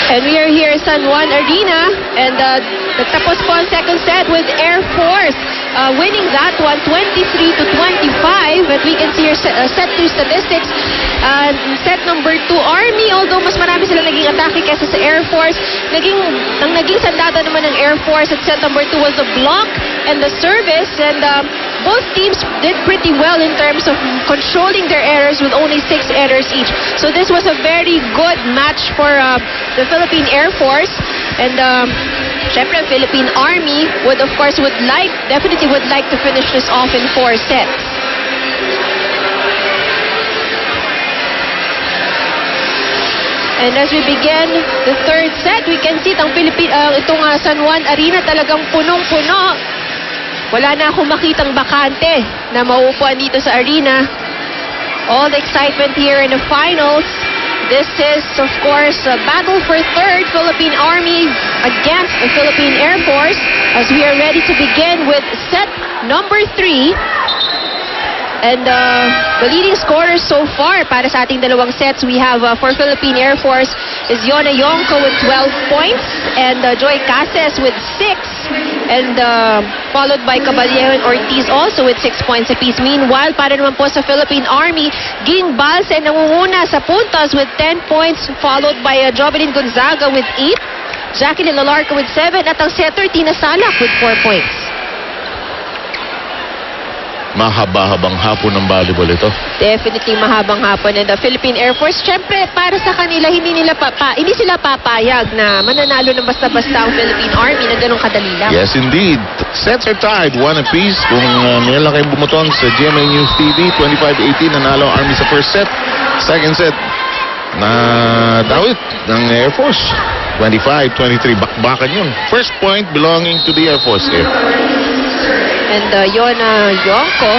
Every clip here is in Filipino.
And we are here sa San Juan Arena, and nagtapos po ang second set with Air Force winning that one 23-25. And we can see your set 2 statistics. Set number 2, Army, although mas marami sila naging atake kesa sa Air Force, ang naging sandata naman ng Air Force at set number 2 was the block and the service, and both teams did pretty well in terms of controlling their errors with only 6 errors each. So this was a very good match for the Philippine Air Force, and syempre Philippine Army definitely would like to finish this off in 4 sets. And as we begin the third set, we can see itong San Juan Arena talagang punong-puno. Wala na akong makitang bakante na mauupuan dito sa arena. All the excitement here in the finals. This is, of course, a battle for third, Philippine Army against the Philippine Air Force, as we are ready to begin with set number 3. And the leading scorers so far para sa ating dalawang sets, we have for Philippine Air Force is Yona Yonko with 12 points and Joy Cases with 6, and followed by Caballero and Ortiz also with 6 points apiece. Meanwhile, para naman po sa Philippine Army, Ging Balse nangunguna sa puntos with 10 points, followed by Jovelyn Gonzaga with 8, Jacqueline Lalarca with 7, at ang setter Tina Salak with 4 points. Mahaba-habang hapon ng volleyball ito. Definitely mahabang hapon. And the Philippine Air Force, syempre para sa kanila, hindi sila papayag na mananalo ng basta-basta ang Philippine Army na ganun kadali lang. Yes, indeed. Sets are tied, 1 apiece. Kung may lang kayong bumuton sa GMA News TV, 25-18, nanalo ang Army sa first set. Second set, na dawit ng Air Force. 25-23, bakbakan yun. First point belonging to the Air Force here. And Yona Yonko,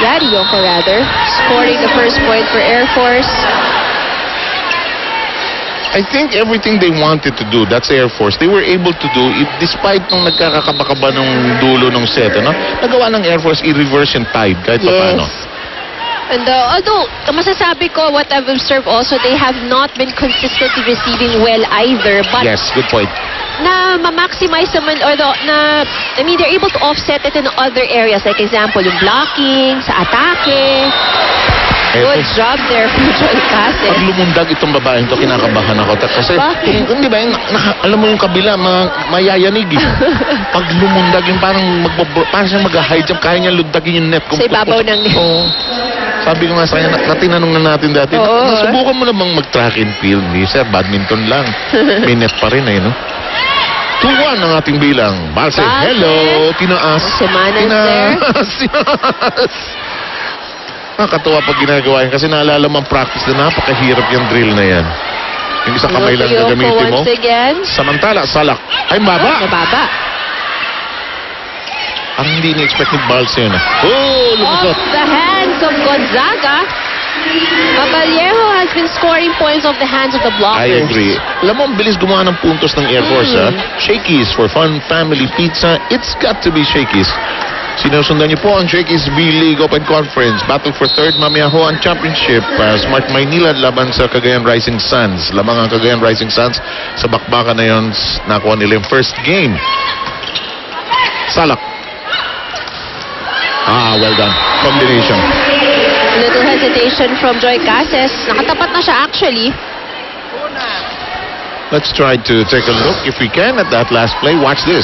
Yari Yonko rather, scoring the first point for Air Force. I think everything they wanted to do, that's Air Force, they were able to do it despite nung nagkakakaba-kaba nung dulo ng set, ano? Nagawa ng Air Force i-reverse yung tide kahit paano. And although, masasabi ko, what I've observed also, they have not been consistently receiving well either. But yes, good point. Na ma-maximize naman, they're able to offset it in other areas. Like example, yung blocking, sa atake. Good job there from Joy Cases. Pag lumundag itong babaeng to, kinakabahan ako. Kasi, di ba, alam mo yung kabila, mayayanig. Pag lumundag yung parang siyang mag-high jump, kaya niya lundagin yung net. Sa ibabaw ng net. Sabi ko nga sa kanya, natinanong na natin dati, nasubukan mo namang mag-track and field, sir, badminton lang. May net pa rin no? 2-1 ang ating bilang. Balse, hello, tinaas. Tinaas. Nakakatuwa pag ginagawa yan kasi naalala mo ang practice na napakahirap yung drill na yan. Yung isang kamay lang gagamitin mo. Samantala, Salak. Ay, mababa. Mababa. Ang hindi ni-expect ni Balse yun. Lumusot. Off the hands of Gonzaga. Caballero has been scoring points off the hands of the blockers. I agree. Alam mo, ang bilis gumawa ng puntos ng Air Force, Shakey's for fun family pizza. It's got to be Shakey's. Sinusundan niyo po ang Shakey's B-League Open Conference. Battle for third Mamiahoan Championship. Smart Maynila laban sa Cagayan Rising Suns. Lamang ang Cagayan Rising Suns sa bakbakan na yun. Nakuha nila yung first game. Salak. Well done. Combination. A little hesitation from Joy Cases. Nakatapat na siya actually. Let's try to take a look if we can at that last play. Watch this.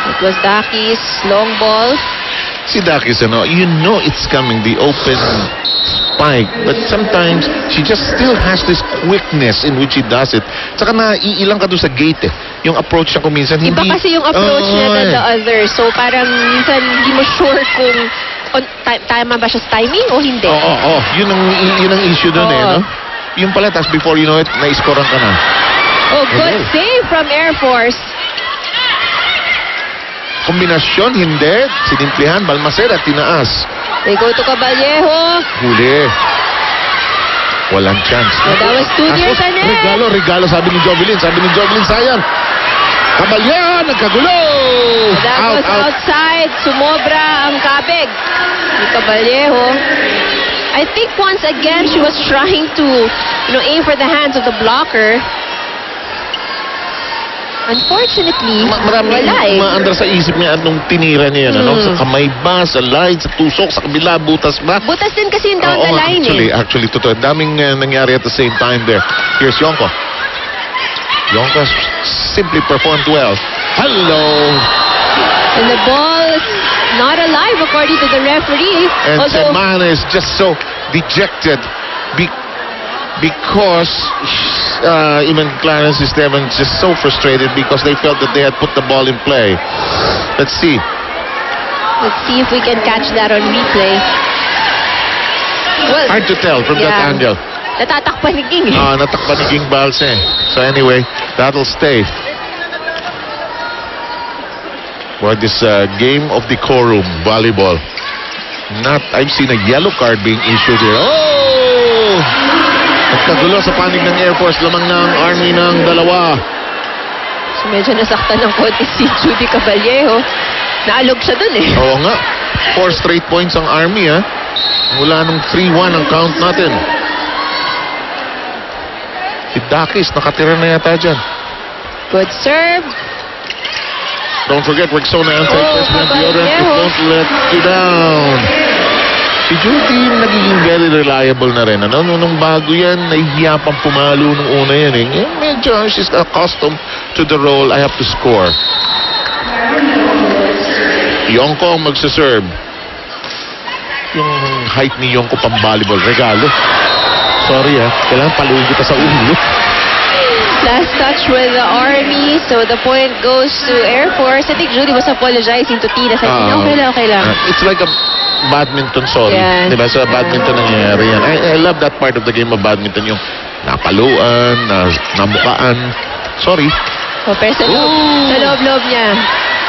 It was Daki's long ball. Si Daki's, you know it's coming, the open spike. But sometimes she just still has this quickness in which she does it. Saka naiilang ka doon sa gate Yung approach niya kung minsan hindi... Iba kasi yung approach niya than the other. So parang minsan hindi mo sure kung tama ba siya sa timing o hindi. Oo. Yun ang issue doon no? Yung pala, tas before you know it, na-scorean ka na. Good save from Air Force. Kombinasyon, hindi. Sinimplihan, Balmaceda, tinaas. They go to Caballero. Huli. Walang chance. That was too near the net. Regalo, sabi ni Jovelyn. Sayang. Caballero, nagkagulo. That was outside. Sumobra ang kabig ni Caballero. I think once again she was trying to, aim for the hands of the blocker. Unfortunately, Marami wala eh. umaandar sa isip niya at nung tinira niya yan, ano? Sa kamay ba, sa line, sa tusok, sa kabila, butas ba? Butas din kasi yung down the Oo, line actually, totoo. Daming nangyari at the same time there. Here's Yonko. Yonko simply performed well. Hello! And the ball is not alive according to the referee. And Although, Semana is just so dejected because even Clarence Esteban is just so frustrated because they felt that they had put the ball in play. Let's see. let's see if we can catch that on replay. Well, Hard to tell from that yeah. angle. Natatakpan ni King. Natakpan ni King Balse. So anyway, that'll stay for this game of decorum, volleyball. I've seen a yellow card being issued here. Oh! Nagkagulo sa panig ng Air Force, lamang ng Army ng dalawa. So medyo nasaktan ng konti si Judy Caballejo. Naalog siya dun eh. Oo nga. 4 straight points ang Army, ha? Mula nung 3-1 ang count natin. Si Dakis, nakatira na yata dyan. Good serve. Don't forget, Rexona anti-freshman Caballejo. deodorant. Don't let you down. Si Judy nagiging very reliable na rin. Ano? Nung bago yan, nahihiya pang pumalo nung una yan. Eh. Medyo she's accustomed to the role. I have to score. Yonko ang magsaserve. Yung height ni Yonko pang volleyball. Regalo. Sorry kailangan paluin kita sa ulo. Last touch with the Army. So the point goes to Air Force. I think Judy was apologizing to Tina. Sabi niya, okay lang. It's like a badminton, sorry. Yan. Diba? Sa badminton nangyayari yan. I love that part of the game of badminton. Yung napaluan, namukaan. Sorry. Pero sa loob-loob niya.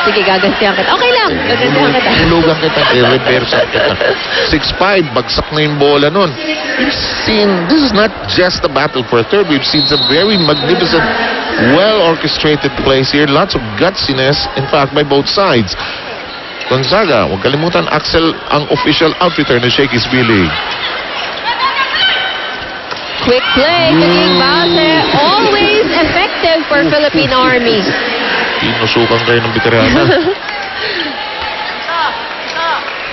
Sige, gagantihan kita. Okay lang. Gagantihan kita. Hulugan kita. I-reverse kita. 6-5. Bagsak na yung bola nun. We've seen, this is not just a battle for a third. We've seen some very magnificent, well-orchestrated plays here. Lots of gutsiness, in fact, by both sides. Gonzaga, huwag kalimutan, Axel ang official outfitter ng Shakey's B-League. Quick play to King Balse. Always effective for Philippine Army. Tinusukan kayo ng veterana.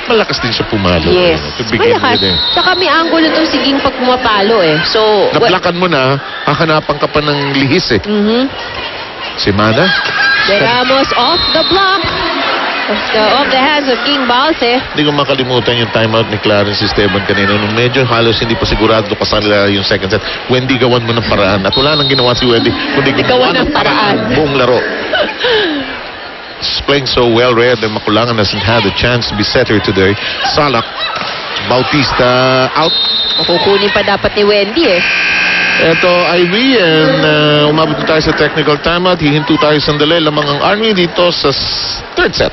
Malakas din siya pumalo. Yes. To begin Malakas. with. Saka may angulo itong siging pag pumapalo eh. So, Naplakan mo na, hahanapan ka pa ng lihis eh. Si Mana? De Ramos off the block. Off the hands of King Balse. Hindi ko makalimutan yung timeout ni Clarence Esteban kanina. Nung medyo halos hindi pa sigurado kasala yung second set. Wendy, gawan mo ng paraan. At wala nang ginawa si Wendy, kundi gawan ng paraan. Buong laro. She's playing so well, Rhea de Maculangan hasn't had a chance to be setter today. Salak, Bautista out. Makukunin pa dapat ni Wendy eh. Eto, Ivy, and umabot na tayo sa technical timeout. Hihinto tayo sandali. Lamang ang Army dito sa third set.